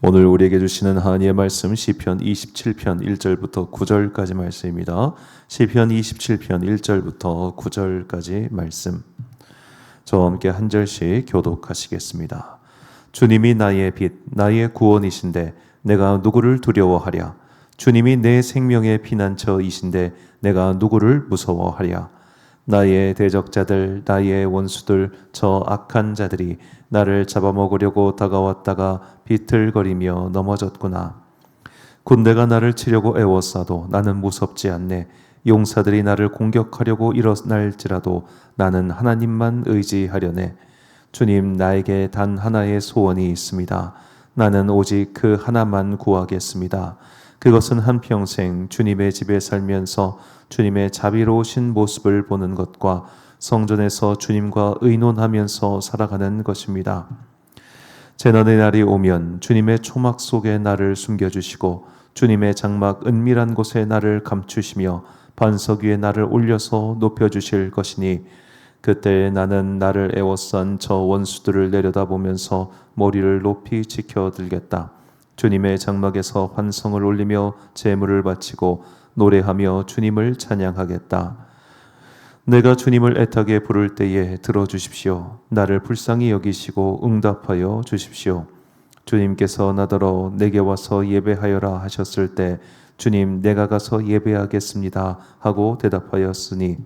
오늘 우리에게 주시는 하나님의 말씀 시편 27편 1절부터 9절까지 말씀입니다. 시편 27편 1절부터 9절까지 말씀. 저와 함께 한 절씩 교독하시겠습니다. 주님이 나의 빛, 나의 구원이신데 내가 누구를 두려워하랴. 주님이 내 생명의 피난처이신데 내가 누구를 무서워하랴. 나의 대적자들, 나의 원수들, 저 악한 자들이 나를 잡아먹으려고 다가왔다가 비틀거리며 넘어졌구나. 군대가 나를 치려고 애워싸도 나는 무섭지 않네. 용사들이 나를 공격하려고 일어날지라도 나는 하나님만 의지하려네. 주님, 나에게 단 하나의 소원이 있습니다. 나는 오직 그 하나만 구하겠습니다. 그것은 한평생 주님의 집에 살면서 주님의 자비로우신 모습을 보는 것과 성전에서 주님과 의논하면서 살아가는 것입니다. 재난의 날이 오면 주님의 초막 속에 나를 숨겨주시고 주님의 장막 은밀한 곳에 나를 감추시며 반석 위에 나를 올려서 높여주실 것이니 그때 나는 나를 애워싼 저 원수들을 내려다보면서 머리를 높이 지켜들겠다. 주님의 장막에서 환성을 올리며 제물을 바치고 노래하며 주님을 찬양하겠다. 내가 주님을 애타게 부를 때에 들어주십시오. 나를 불쌍히 여기시고 응답하여 주십시오. 주님께서 나더러 내게 와서 예배하여라 하셨을 때 주님, 내가 가서 예배하겠습니다 하고 대답하였으니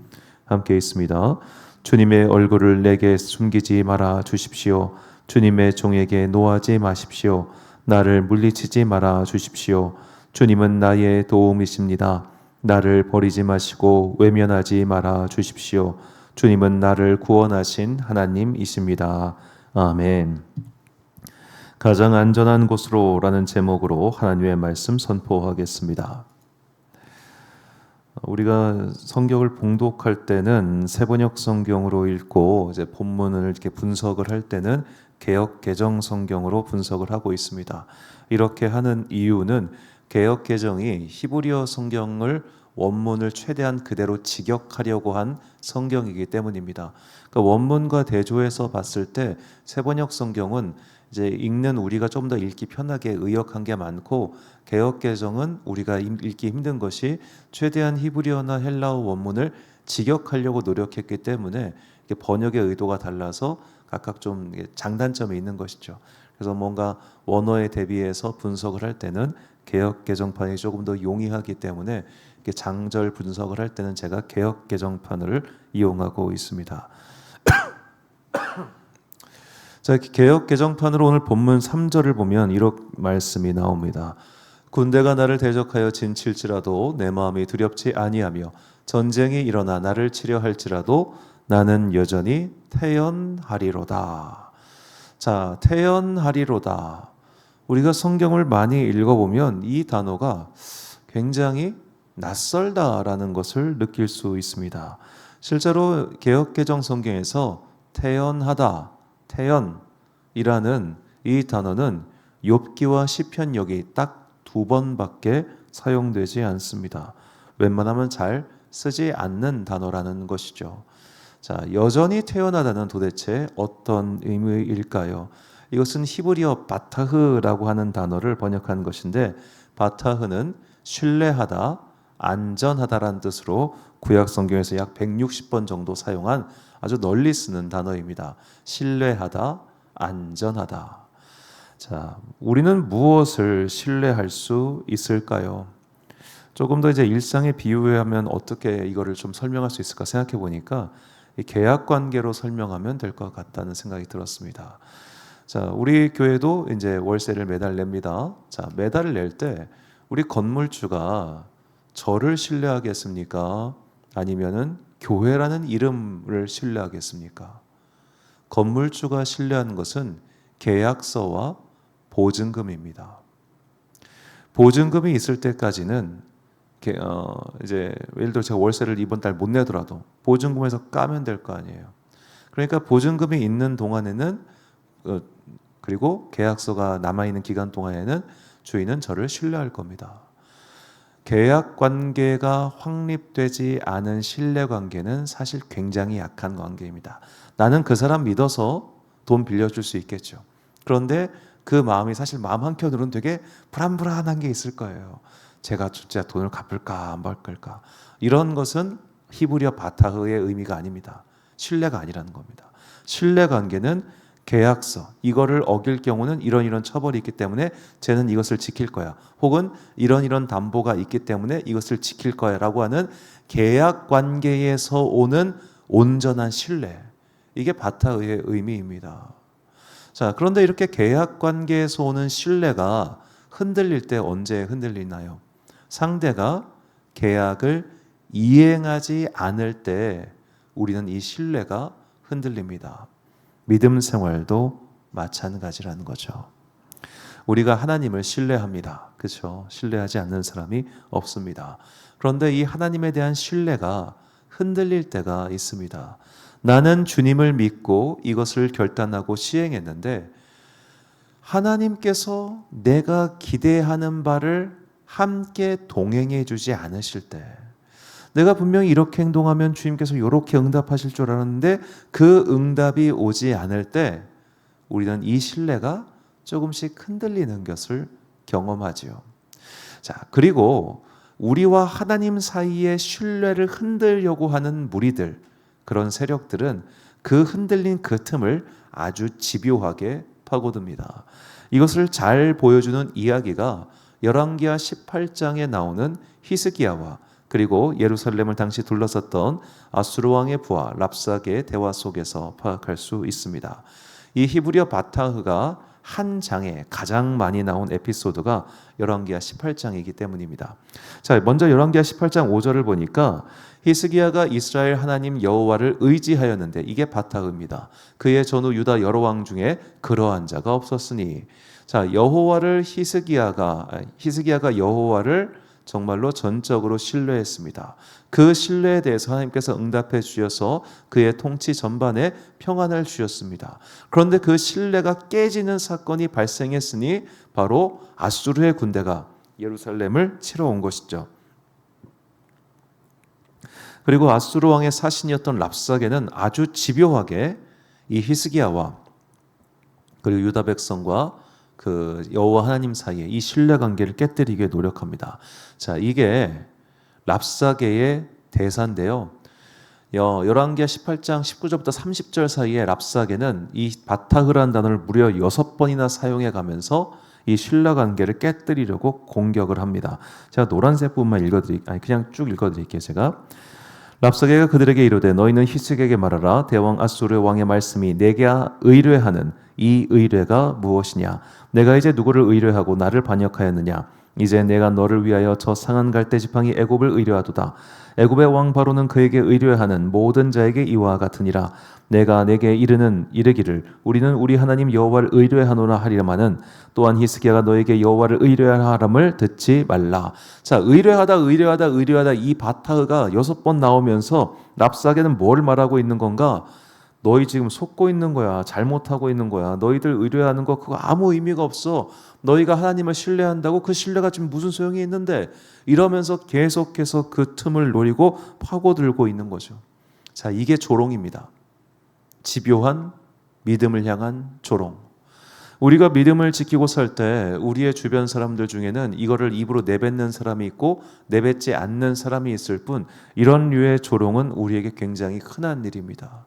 함께 있습니다. 주님의 얼굴을 내게 숨기지 말아 주십시오. 주님의 종에게 노하지 마십시오. 나를 물리치지 말아 주십시오. 주님은 나의 도움이십니다. 나를 버리지 마시고 외면하지 말아 주십시오. 주님은 나를 구원하신 하나님이십니다. 아멘. 가장 안전한 곳으로 라는 제목으로 하나님의 말씀 선포하겠습니다. 우리가 성경을 봉독할 때는 세번역 성경으로 읽고 이제 본문을 이렇게 분석을 할 때는 개역 개정 성경으로 분석을 하고 있습니다. 이렇게 하는 이유는 개역 개정이 히브리어 성경을 원문을 최대한 그대로 직역하려고 한 성경이기 때문입니다. 그러니까 원문과 대조해서 봤을 때 세번역 성경은 이제 읽는 우리가 좀 더 읽기 편하게 의역한 게 많고 개역 개정은 우리가 읽기 힘든 것이 최대한 히브리어나 헬라어 원문을 직역하려고 노력했기 때문에 번역의 의도가 달라서 각각 좀 장단점이 있는 것이죠. 그래서 뭔가 원어에 대비해서 분석을 할 때는 개역 개정판이 조금 더 용이하기 때문에 장절 분석을 할 때는 제가 개역 개정판을 이용하고 있습니다. 자, 개역 개정판으로 오늘 본문 3절을 보면 이렇게 말씀이 나옵니다. 군대가 나를 대적하여 진칠지라도 내 마음이 두렵지 아니하며 전쟁이 일어나 나를 치려 할지라도 나는 여전히 태연하리로다. 자, 태연하리로다. 우리가 성경을 많이 읽어보면 이 단어가 굉장히 낯설다라는 것을 느낄 수 있습니다. 실제로 개역개정 성경에서 태연하다, 태연이라는 이 단어는 욥기와 시편역이 딱 2번밖에 사용되지 않습니다. 웬만하면 잘 쓰지 않는 단어라는 것이죠. 자, 여전히 태연하다는 도대체 어떤 의미일까요? 이것은 히브리어 바타흐라고 하는 단어를 번역한 것인데 바타흐는 신뢰하다, 안전하다라는 뜻으로 구약 성경에서 약 160번 정도 사용한 아주 널리 쓰는 단어입니다. 신뢰하다, 안전하다. 자, 우리는 무엇을 신뢰할 수 있을까요? 조금 더 이제 일상에 비유하면 어떻게 이거를 좀 설명할 수 있을까 생각해 보니까 이 계약 관계로 설명하면 될 것 같다는 생각이 들었습니다. 자, 우리 교회도 이제 월세를 매달 냅니다. 자, 매달 낼 때 우리 건물주가 저를 신뢰하겠습니까? 아니면은 교회라는 이름을 신뢰하겠습니까? 건물주가 신뢰하는 것은 계약서와 보증금입니다. 보증금이 있을 때까지는 이제 예를 들어 제가 월세를 이번 달 못 내더라도 보증금에서 까면 될 거 아니에요. 그러니까 보증금이 있는 동안에는 그리고 계약서가 남아있는 기간 동안에는 주인은 저를 신뢰할 겁니다. 계약 관계가 확립되지 않은 신뢰 관계는 사실 굉장히 약한 관계입니다. 나는 그 사람 믿어서 돈 빌려줄 수 있겠죠. 그런데 그 마음이 사실 마음 한켠으로는 되게 불안불안한 게 있을 거예요. 제가 진짜 돈을 갚을까 안 갚을까. 이런 것은 히브리어 바타흐의 의미가 아닙니다. 신뢰가 아니라는 겁니다. 신뢰 관계는 계약서, 이거를 어길 경우는 이런 처벌이 있기 때문에 쟤는 이것을 지킬 거야. 혹은 이런 담보가 있기 때문에 이것을 지킬 거야 라고 하는 계약 관계에서 오는 온전한 신뢰. 이게 바타흐의 의미입니다. 자, 그런데 이렇게 계약 관계에서 오는 신뢰가 흔들릴 때 언제 흔들리나요? 상대가 계약을 이행하지 않을 때 우리는 이 신뢰가 흔들립니다. 믿음 생활도 마찬가지라는 거죠. 우리가 하나님을 신뢰합니다. 그렇죠? 신뢰하지 않는 사람이 없습니다. 그런데 이 하나님에 대한 신뢰가 흔들릴 때가 있습니다. 나는 주님을 믿고 이것을 결단하고 시행했는데 하나님께서 내가 기대하는 바를 함께 동행해 주지 않으실 때, 내가 분명히 이렇게 행동하면 주님께서 이렇게 응답하실 줄 알았는데 그 응답이 오지 않을 때 우리는 이 신뢰가 조금씩 흔들리는 것을 경험하지요. 자, 그리고 우리와 하나님 사이의 신뢰를 흔들려고 하는 무리들, 그런 세력들은 그 흔들린 그 틈을 아주 집요하게 파고듭니다. 이것을 잘 보여주는 이야기가 열왕기하 18장에 나오는 히스기야와 그리고 예루살렘을 당시 둘러쌌던 아수르 왕의 부하 랍사게의 대화 속에서 파악할 수 있습니다. 이 히브리어 바타흐가 한 장에 가장 많이 나온 에피소드가 열왕기하 18장이기 때문입니다. 자, 먼저 열왕기하 18장 5절을 보니까 히스기야가 이스라엘 하나님 여호와를 의지하였는데, 이게 바타흐입니다. 그의 전후 유다 여러 왕 중에 그러한 자가 없었으니. 자, 히스기야가 여호와를 정말로 전적으로 신뢰했습니다. 그 신뢰에 대해서 하나님께서 응답해 주셔서 그의 통치 전반에 평안을 주셨습니다. 그런데 그 신뢰가 깨지는 사건이 발생했으니 바로 아수르의 군대가 예루살렘을 치러 온 것이죠. 그리고 아수르 왕의 사신이었던 랍사게는 아주 집요하게 이 히스기야와 그리고 유다 백성과 그 여호와 하나님 사이에 이 신뢰 관계를 깨뜨리게 노력합니다. 자, 이게 랍사게의 대사인데요. 열왕기하 18장 19절부터 30절 사이에 랍사게는 이 바타흐라는 단어를 무려 6번이나 사용해 가면서 이 신뢰 관계를 깨뜨리려고 공격을 합니다. 제가 노란색 부분만 그냥 쭉 읽어드릴게요. 제가. 랍사게가 그들에게 이르되 너희는 히스기야에게 말하라. 대왕 아수르 왕의 말씀이 내게 의뢰하는 이 의뢰가 무엇이냐? 내가 이제 누구를 의뢰하고 나를 반역하였느냐? 이제 내가 너를 위하여 저 상한 갈대 지팡이 애굽을 의뢰하도다. 애굽의 왕 바로는 그에게 의뢰하는 모든 자에게 이와 같으니라. 내가 내게 이르기를 우리는 우리 하나님 여호와를 의뢰하노라 하리라마는 또한 히스기야가 너에게 여호와를 의뢰하람을 듣지 말라. 자, 의뢰하다 이 바타흐가 6번 나오면서 랍사게는 뭘 말하고 있는 건가? 너희 지금 속고 있는 거야. 잘못하고 있는 거야. 너희들 의뢰하는 거 그거 아무 의미가 없어. 너희가 하나님을 신뢰한다고 그 신뢰가 지금 무슨 소용이 있는데, 이러면서 계속해서 그 틈을 노리고 파고들고 있는 거죠. 자, 이게 조롱입니다. 집요한 믿음을 향한 조롱. 우리가 믿음을 지키고 살 때 우리의 주변 사람들 중에는 이거를 입으로 내뱉는 사람이 있고 내뱉지 않는 사람이 있을 뿐, 이런 류의 조롱은 우리에게 굉장히 흔한 일입니다.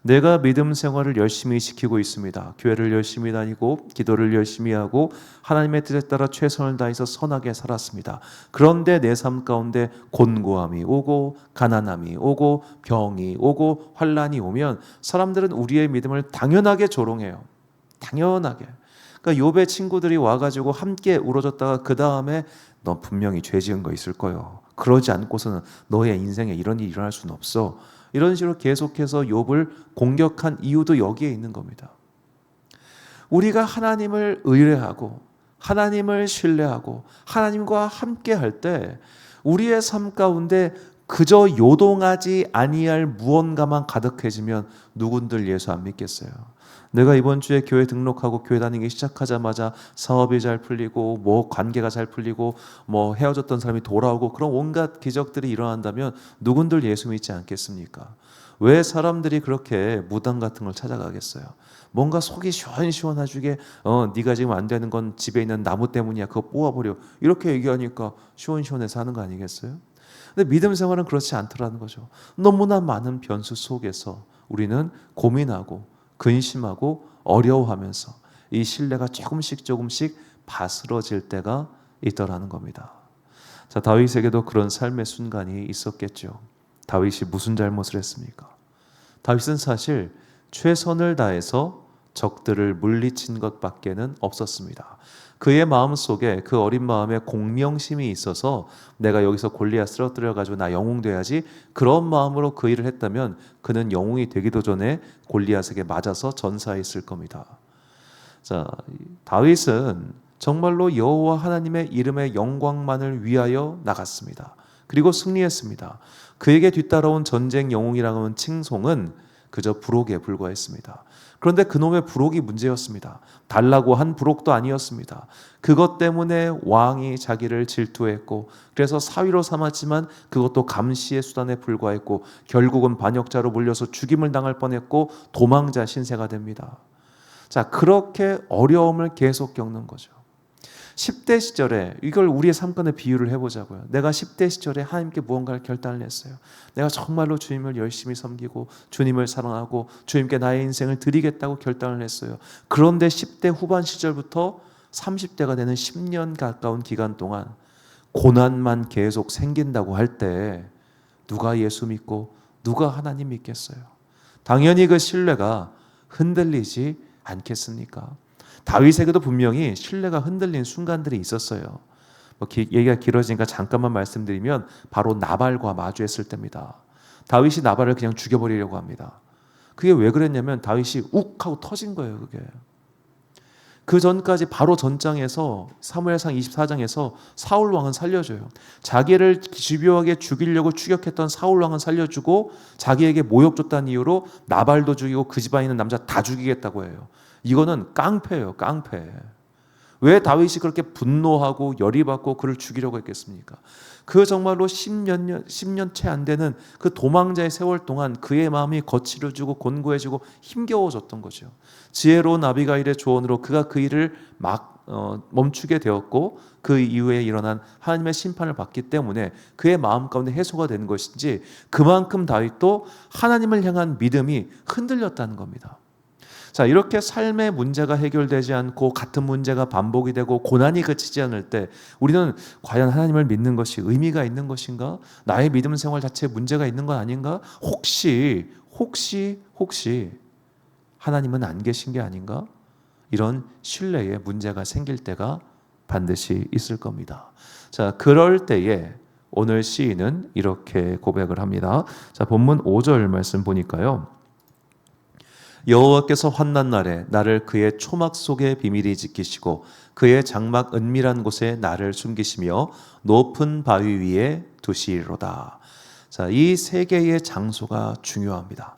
내가 믿음 생활을 열심히 지키고 있습니다. 교회를 열심히 다니고 기도를 열심히 하고 하나님의 뜻에 따라 최선을 다해서 선하게 살았습니다. 그런데 내 삶 가운데 곤고함이 오고 가난함이 오고 병이 오고 환난이 오면 사람들은 우리의 믿음을 당연하게 조롱해요. 당연하게. 그러니까 욥의 친구들이 와가지고 함께 울어줬다가 그 다음에 너 분명히 죄 지은 거 있을 거요. 그러지 않고서는 너의 인생에 이런 일이 일어날 수는 없어. 이런 식으로 계속해서 욥을 공격한 이유도 여기에 있는 겁니다. 우리가 하나님을 의뢰하고 하나님을 신뢰하고 하나님과 함께 할 때 우리의 삶 가운데 그저 요동하지 아니할 무언가만 가득해지면 누군들 예수 안 믿겠어요. 내가 이번 주에 교회 등록하고 교회 다니기 시작하자마자 사업이 잘 풀리고 뭐 관계가 잘 풀리고 뭐 헤어졌던 사람이 돌아오고 그런 온갖 기적들이 일어난다면 누군들 예수 믿지 않겠습니까? 왜 사람들이 그렇게 무당 같은 걸 찾아가겠어요? 뭔가 속이 시원시원하게 네가 지금 안 되는 건 집에 있는 나무 때문이야. 그거 뽑아버려. 이렇게 얘기하니까 시원시원해서 하는 거 아니겠어요? 근데 믿음 생활은 그렇지 않더라는 거죠. 너무나 많은 변수 속에서 우리는 고민하고 근심하고 어려워하면서 이 신뢰가 조금씩 바스러질 때가 있더라는 겁니다. 자, 다윗에게도 그런 삶의 순간이 있었겠죠. 다윗이 무슨 잘못을 했습니까? 다윗은 사실 최선을 다해서 적들을 물리친 것밖에는 없었습니다. 그의 마음속에 그 어린 마음에 공명심이 있어서 내가 여기서 골리앗 쓰러뜨려 가지고 나 영웅 돼야지, 그런 마음으로 그 일을 했다면 그는 영웅이 되기도 전에 골리앗에게 맞아서 전사했을 겁니다. 자, 다윗은 정말로 여호와 하나님의 이름의 영광만을 위하여 나갔습니다. 그리고 승리했습니다. 그에게 뒤따라온 전쟁 영웅이라는 칭송은 그저 부록에 불과했습니다. 그런데 그놈의 부록이 문제였습니다. 달라고 한 부록도 아니었습니다. 그것 때문에 왕이 자기를 질투했고 그래서 사위로 삼았지만 그것도 감시의 수단에 불과했고 결국은 반역자로 몰려서 죽임을 당할 뻔했고 도망자 신세가 됩니다. 자, 그렇게 어려움을 계속 겪는 거죠. 10대 시절에, 이걸 우리의 삶권에 비유를 해보자고요. 내가 10대 시절에 하나님께 무언가를 결단을 했어요. 내가 정말로 주님을 열심히 섬기고 주님을 사랑하고 주님께 나의 인생을 드리겠다고 결단을 했어요. 그런데 10대 후반 시절부터 30대가 되는 10년 가까운 기간 동안 고난만 계속 생긴다고 할 때 누가 예수 믿고 누가 하나님 믿겠어요? 당연히 그 신뢰가 흔들리지 않겠습니까? 다윗에게도 분명히 신뢰가 흔들린 순간들이 있었어요. 얘기가 길어지니까 잠깐만 말씀드리면 바로 나발과 마주했을 때입니다. 다윗이 나발을 그냥 죽여버리려고 합니다. 그게 왜 그랬냐면 다윗이 욱 하고 터진 거예요. 그게. 그 전까지 바로 전장에서 사무엘상 24장에서 사울 왕은 살려줘요. 자기를 집요하게 죽이려고 추격했던 사울 왕은 살려주고 자기에게 모욕 줬다는 이유로 나발도 죽이고 그 집안에 있는 남자 다 죽이겠다고 해요. 이거는 깡패예요, 깡패. 왜 다윗이 그렇게 분노하고 열이 받고 그를 죽이려고 했겠습니까? 그 정말로 10년 채 안 되는 그 도망자의 세월 동안 그의 마음이 거칠어지고 곤고해지고 힘겨워졌던 거죠. 지혜로운 아비가일의 조언으로 그가 그 일을 멈추게 되었고 그 이후에 일어난 하나님의 심판을 받기 때문에 그의 마음 가운데 해소가 되는 것인지 그만큼 다윗도 하나님을 향한 믿음이 흔들렸다는 겁니다. 자, 이렇게 삶의 문제가 해결되지 않고 같은 문제가 반복이 되고 고난이 그치지 않을 때 우리는 과연 하나님을 믿는 것이 의미가 있는 것인가? 나의 믿음 생활 자체에 문제가 있는 건 아닌가? 혹시 하나님은 안 계신 게 아닌가? 이런 신뢰에 문제가 생길 때가 반드시 있을 겁니다. 자, 그럴 때에 오늘 시인은 이렇게 고백을 합니다. 자, 본문 5절 말씀 보니까요. 여호와께서 환난 날에 나를 그의 초막 속에 비밀히 지키시고 그의 장막 은밀한 곳에 나를 숨기시며 높은 바위 위에 두시리로다. 자, 이 세 개의 장소가 중요합니다.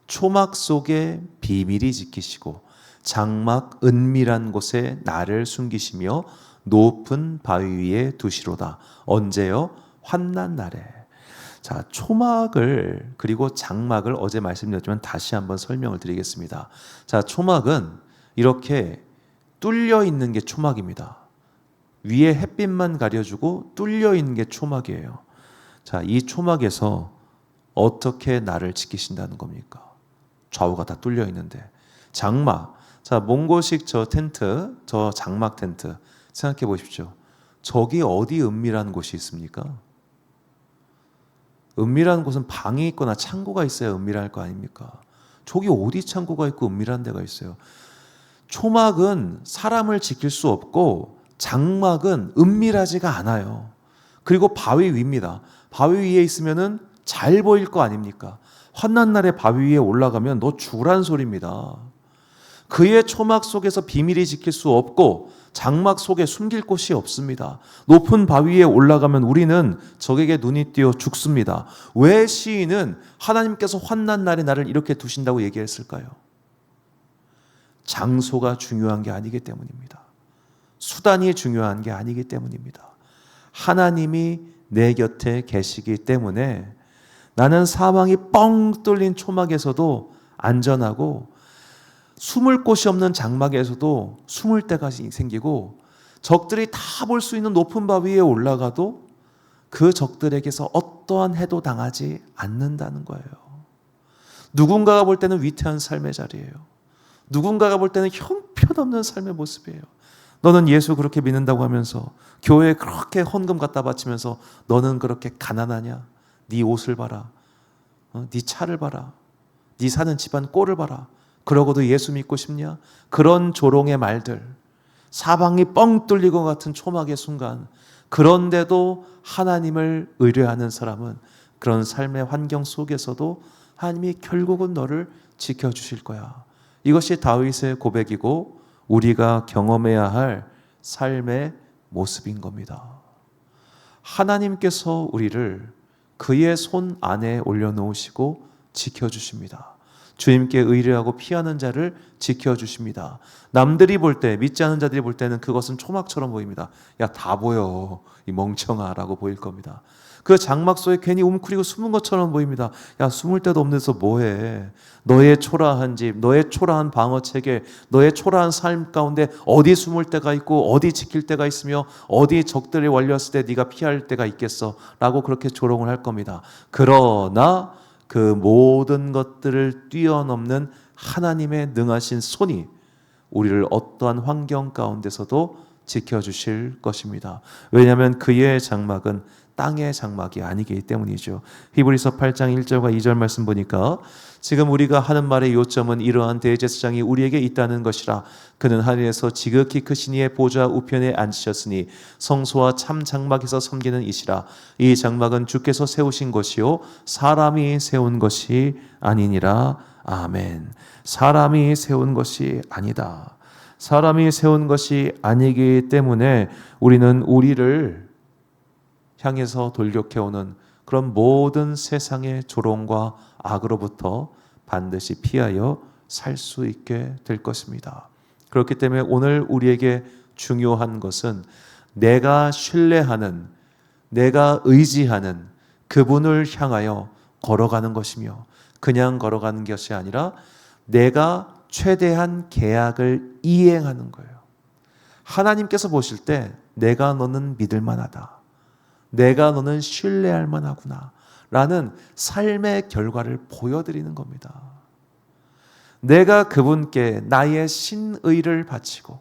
초막 속에 비밀히 지키시고 장막 은밀한 곳에 나를 숨기시며 높은 바위 위에 두시로다. 언제요? 환난 날에. 자, 초막을 그리고 장막을 어제 말씀드렸지만 다시 한번 설명을 드리겠습니다. 자, 초막은 이렇게 뚫려 있는 게 초막입니다. 위에 햇빛만 가려주고 뚫려 있는 게 초막이에요. 자, 이 초막에서 어떻게 나를 지키신다는 겁니까? 좌우가 다 뚫려 있는데. 장막, 자, 몽고식 저 텐트, 저 장막 텐트 생각해 보십시오. 저기 어디 은밀한 곳이 있습니까? 은밀한 곳은 방이 있거나 창고가 있어야 은밀할 거 아닙니까? 저기 어디 창고가 있고 은밀한 데가 있어요? 초막은 사람을 지킬 수 없고 장막은 은밀하지가 않아요. 그리고 바위 위입니다. 바위 위에 있으면은 잘 보일 거 아닙니까? 환난 날에 바위 위에 올라가면 너 죽으란 소리입니다. 그의 초막 속에서 비밀이 지킬 수 없고 장막 속에 숨길 곳이 없습니다. 높은 바위에 올라가면 우리는 적에게 눈이 띄어 죽습니다. 왜 시인은 하나님께서 환난 날에 나를 이렇게 두신다고 얘기했을까요? 장소가 중요한 게 아니기 때문입니다. 수단이 중요한 게 아니기 때문입니다. 하나님이 내 곁에 계시기 때문에 나는 사망이 뻥 뚫린 초막에서도 안전하고 숨을 곳이 없는 장막에서도 숨을 데가 생기고 적들이 다 볼 수 있는 높은 바 위에 올라가도 그 적들에게서 어떠한 해도 당하지 않는다는 거예요. 누군가가 볼 때는 위태한 삶의 자리예요. 누군가가 볼 때는 형편없는 삶의 모습이에요. 너는 예수 그렇게 믿는다고 하면서 교회에 그렇게 헌금 갖다 바치면서 너는 그렇게 가난하냐? 네 옷을 봐라. 네 차를 봐라. 네 사는 집안 꼴을 봐라. 그러고도 예수 믿고 싶냐? 그런 조롱의 말들, 사방이 뻥 뚫린 것 같은 초막의 순간, 그런데도 하나님을 의뢰하는 사람은 그런 삶의 환경 속에서도 하나님이 결국은 너를 지켜주실 거야. 이것이 다윗의 고백이고 우리가 경험해야 할 삶의 모습인 겁니다. 하나님께서 우리를 그의 손 안에 올려놓으시고 지켜주십니다. 주님께 의뢰하고 피하는 자를 지켜주십니다. 남들이 볼 때, 믿지 않는 자들이 볼 때는 그것은 초막처럼 보입니다. 야, 다 보여, 이 멍청아 라고 보일 겁니다. 그 장막 속에 괜히 웅크리고 숨은 것처럼 보입니다. 야, 숨을 데도 없는 데서 뭐해. 너의 초라한 집, 너의 초라한 방어체계, 너의 초라한 삶 가운데 어디 숨을 데가 있고 어디 지킬 데가 있으며 어디 적들이 wal렸을 때 네가 피할 데가 있겠어 라고 그렇게 조롱을 할 겁니다. 그러나 그 모든 것들을 뛰어넘는 하나님의 능하신 손이 우리를 어떠한 환경 가운데서도 지켜주실 것입니다. 왜냐하면 그의 장막은 땅의 장막이 아니기 때문이죠. 히브리서 8장 1절과 2절 말씀 보니까 지금 우리가 하는 말의 요점은 이러한 대제사장이 우리에게 있다는 것이라. 그는 하늘에서 지극히 크신 이의 보좌 우편에 앉으셨으니 성소와 참 장막에서 섬기는 이시라. 이 장막은 주께서 세우신 것이요 사람이 세운 것이 아니니라. 아멘. 사람이 세운 것이 아니다. 사람이 세운 것이 아니기 때문에 우리는 우리를 향해서 돌격해오는 그런 모든 세상의 조롱과 악으로부터 반드시 피하여 살 수 있게 될 것입니다. 그렇기 때문에 오늘 우리에게 중요한 것은 내가 신뢰하는, 내가 의지하는 그분을 향하여 걸어가는 것이며, 그냥 걸어가는 것이 아니라 내가 최대한 계약을 이행하는 거예요. 하나님께서 보실 때 내가 너는 믿을 만하다, 내가 너는 신뢰할 만하구나 라는 삶의 결과를 보여드리는 겁니다. 내가 그분께 나의 신의를 바치고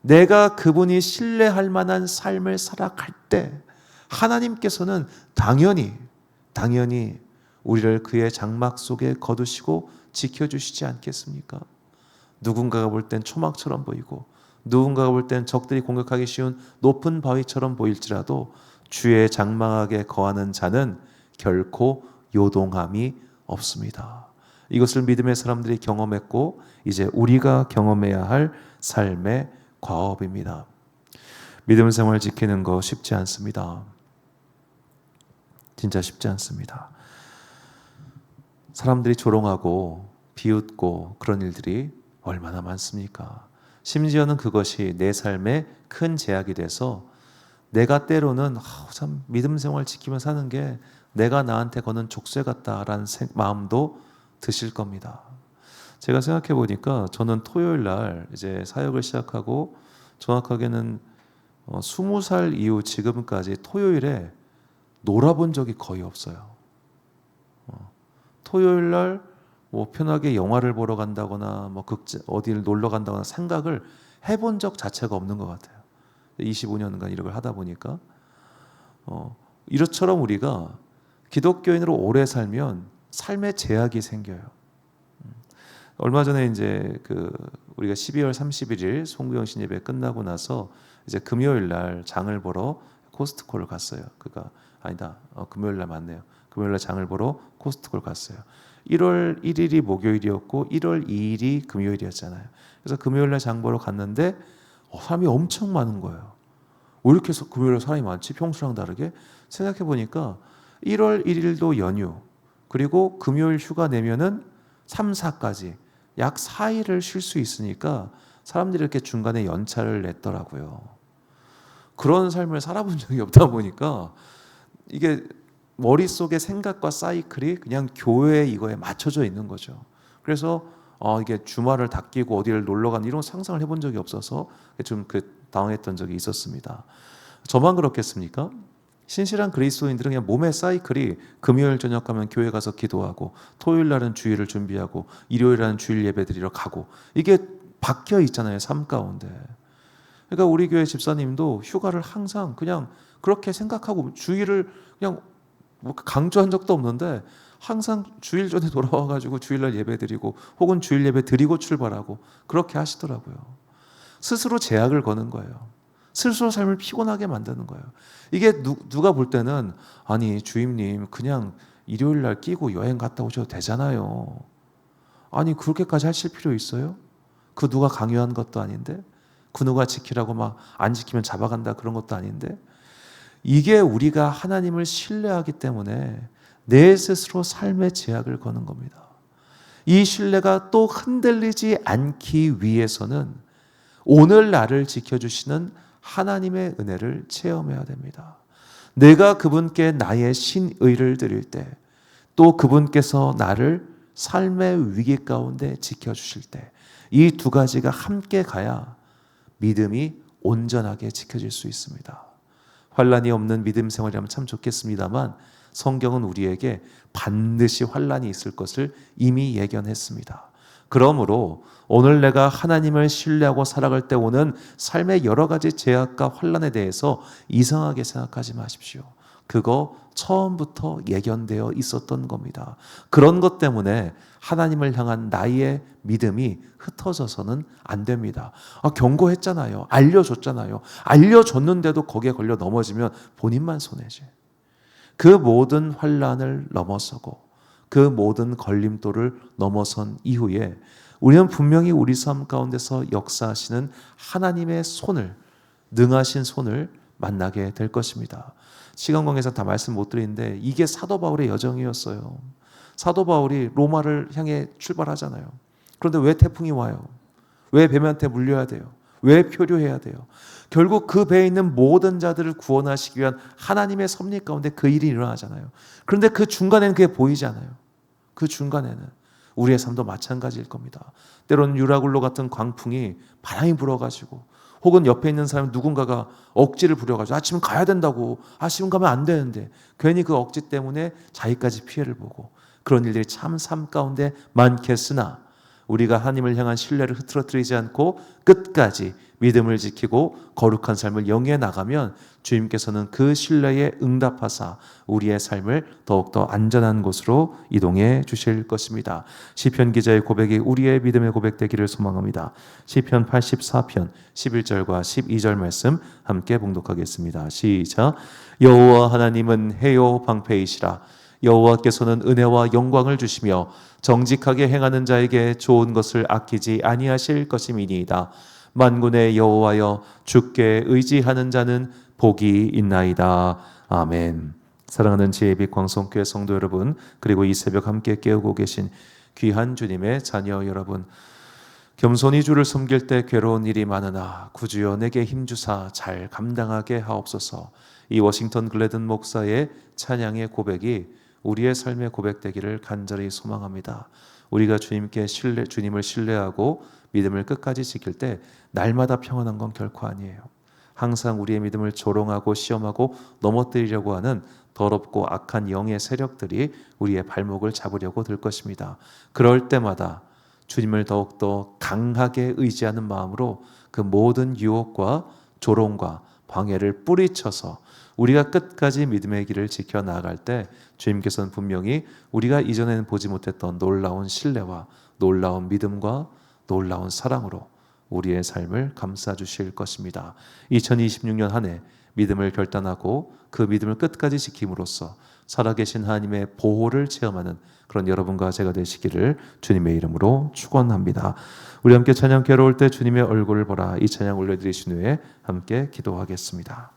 내가 그분이 신뢰할 만한 삶을 살아갈 때 하나님께서는 당연히 우리를 그의 장막 속에 거두시고 지켜주시지 않겠습니까? 누군가가 볼 땐 초막처럼 보이고 누군가가 볼 땐 적들이 공격하기 쉬운 높은 바위처럼 보일지라도 주의 장막에 거하는 자는 결코 요동함이 없습니다. 이것을 믿음의 사람들이 경험했고 이제 우리가 경험해야 할 삶의 과업입니다. 믿음 생활 지키는 거 쉽지 않습니다. 진짜 쉽지 않습니다. 사람들이 조롱하고 비웃고 그런 일들이 얼마나 많습니까? 심지어는 그것이 내 삶에 큰 제약이 돼서 내가 때로는 참 믿음 생활 지키며 사는 게 내가 나한테 거는 족쇄 같다라는 마음도 드실 겁니다. 제가 생각해 보니까 저는 토요일 날 이제 사역을 시작하고 정확하게는 20살 이후 지금까지 토요일에 놀아본 적이 거의 없어요. 토요일 날 뭐 편하게 영화를 보러 간다거나 뭐 어디를 놀러 간다거나 생각을 해본 적 자체가 없는 것 같아요. 25년간 이걸 하다 보니까 이것처럼 우리가 기독교인으로 오래 살면 삶의 제약이 생겨요. 얼마 전에 이제 우리가 12월 31일 송구영신 예배 끝나고 나서 이제 금요일 날 장을 보러 코스트코를 갔어요. 금요일 날 맞네요. 금요일 날 장을 보러 코스트코를 갔어요. 1월 1일이 목요일이었고 1월 2일이 금요일이었잖아요. 그래서 금요일 날 장 보러 갔는데 사람이 엄청 많은 거예요. 왜 이렇게 금요일에 사람이 많지? 평소랑 다르게 생각해 보니까 1월 1일도 연휴, 그리고 금요일 휴가 내면은 3, 4까지 약 4일을 쉴 수 있으니까 사람들이 이렇게 중간에 연차를 냈더라고요. 그런 삶을 살아본 적이 없다 보니까 이게 머릿속의 생각과 사이클이 그냥 교회 이거에 맞춰져 있는 거죠. 그래서 이게 주말을 다 끼고 어디를 놀러 가는 이런 상상을 해본 적이 없어서 좀 당황했던 적이 있었습니다. 저만 그렇겠습니까? 신실한 그리스도인들은 그냥 몸의 사이클이 금요일 저녁 가면 교회 가서 기도하고, 토요일 날은 주일을 준비하고, 일요일 날은 주일 예배 드리러 가고, 이게 바뀌어 있잖아요, 삶 가운데. 그러니까 우리 교회 집사님도 휴가를 항상 그냥 그렇게 생각하고, 주일을 그냥 뭐 강조한 적도 없는데 항상 주일 전에 돌아와가지고 주일날 예배 드리고, 혹은 주일 예배 드리고 출발하고, 그렇게 하시더라고요. 스스로 제약을 거는 거예요. 스스로 삶을 피곤하게 만드는 거예요. 이게 누가 볼 때는, 아니 주임님 그냥 일요일 날 끼고 여행 갔다 오셔도 되잖아요. 아니 그렇게까지 하실 필요 있어요? 그 누가 강요한 것도 아닌데, 그 누가 지키라고 막 안 지키면 잡아간다 그런 것도 아닌데. 이게 우리가 하나님을 신뢰하기 때문에 내 스스로 삶의 제약을 거는 겁니다. 이 신뢰가 또 흔들리지 않기 위해서는 오늘 나를 지켜주시는 하나님의 은혜를 체험해야 됩니다. 내가 그분께 나의 신의를 드릴 때, 또 그분께서 나를 삶의 위기 가운데 지켜주실 때, 이 두 가지가 함께 가야 믿음이 온전하게 지켜질 수 있습니다. 환난이 없는 믿음 생활이라면 참 좋겠습니다만, 성경은 우리에게 반드시 환난이 있을 것을 이미 예견했습니다. 그러므로 오늘 내가 하나님을 신뢰하고 살아갈 때 오는 삶의 여러 가지 제약과 환난에 대해서 이상하게 생각하지 마십시오. 그거 처음부터 예견되어 있었던 겁니다. 그런 것 때문에 하나님을 향한 나의 믿음이 흩어져서는 안 됩니다. 경고했잖아요. 알려줬잖아요. 알려줬는데도 거기에 걸려 넘어지면 본인만 손해지. 그 모든 환난을 넘어서고 그 모든 걸림돌을 넘어선 이후에 우리는 분명히 우리 삶 가운데서 역사하시는 하나님의 손을, 능하신 손을 만나게 될 것입니다. 시간 관계상 다 말씀 못 드리는데 이게 사도 바울의 여정이었어요. 사도 바울이 로마를 향해 출발하잖아요. 그런데 왜 태풍이 와요? 왜 뱀한테 물려야 돼요? 왜 표류해야 돼요? 결국 그 배에 있는 모든 자들을 구원하시기 위한 하나님의 섭리 가운데 그 일이 일어나잖아요. 그런데 그 중간에는 그게 보이지 않아요. 그 중간에는 우리의 삶도 마찬가지일 겁니다. 때로는 유라굴로 같은 광풍이 바람이 불어가지고, 혹은 옆에 있는 사람 누군가가 억지를 부려가지고 지금 가야 된다고, 지금 가면 안 되는데 괜히 그 억지 때문에 자기까지 피해를 보고, 그런 일들이 참 삶 가운데 많겠으나 우리가 하나님을 향한 신뢰를 흐트러뜨리지 않고 끝까지 믿음을 지키고 거룩한 삶을 영위해 나가면 주님께서는 그 신뢰에 응답하사 우리의 삶을 더욱더 안전한 곳으로 이동해 주실 것입니다. 시편 기자의 고백이 우리의 믿음의 고백되기를 소망합니다. 시편 84편 11절과 12절 말씀 함께 봉독하겠습니다. 시작. 여호와 하나님은 해요 방패이시라. 여호와께서는 은혜와 영광을 주시며 정직하게 행하는 자에게 좋은 것을 아끼지 아니하실 것임이니이다. 만군의 여호와여, 주께 의지하는 자는 복이 있나이다. 아멘. 사랑하는 지혜빛 광성교회 성도 여러분, 그리고 이 새벽 함께 깨우고 계신 귀한 주님의 자녀 여러분, 겸손히 주를 섬길 때 괴로운 일이 많으나 구주여 내게 힘주사 잘 감당하게 하옵소서. 이 워싱턴 글래든 목사의 찬양의 고백이 우리의 삶의 고백되기를 간절히 소망합니다. 우리가 주님을 신뢰하고 믿음을 끝까지 지킬 때 날마다 평안한 건 결코 아니에요. 항상 우리의 믿음을 조롱하고 시험하고 넘어뜨리려고 하는 더럽고 악한 영의 세력들이 우리의 발목을 잡으려고 들 것입니다. 그럴 때마다 주님을 더욱더 강하게 의지하는 마음으로 그 모든 유혹과 조롱과 방해를 뿌리쳐서 우리가 끝까지 믿음의 길을 지켜 나아갈 때 주님께서는 분명히 우리가 이전에는 보지 못했던 놀라운 신뢰와 놀라운 믿음과 놀라운 사랑으로 우리의 삶을 감싸주실 것입니다. 2026년 한 해 믿음을 결단하고 그 믿음을 끝까지 지킴으로써 살아계신 하나님의 보호를 체험하는 그런 여러분과 제가 되시기를 주님의 이름으로 축원합니다. 우리 함께 찬양 괴로울 때 주님의 얼굴을 보라, 이 찬양 올려드리신 후에 함께 기도하겠습니다.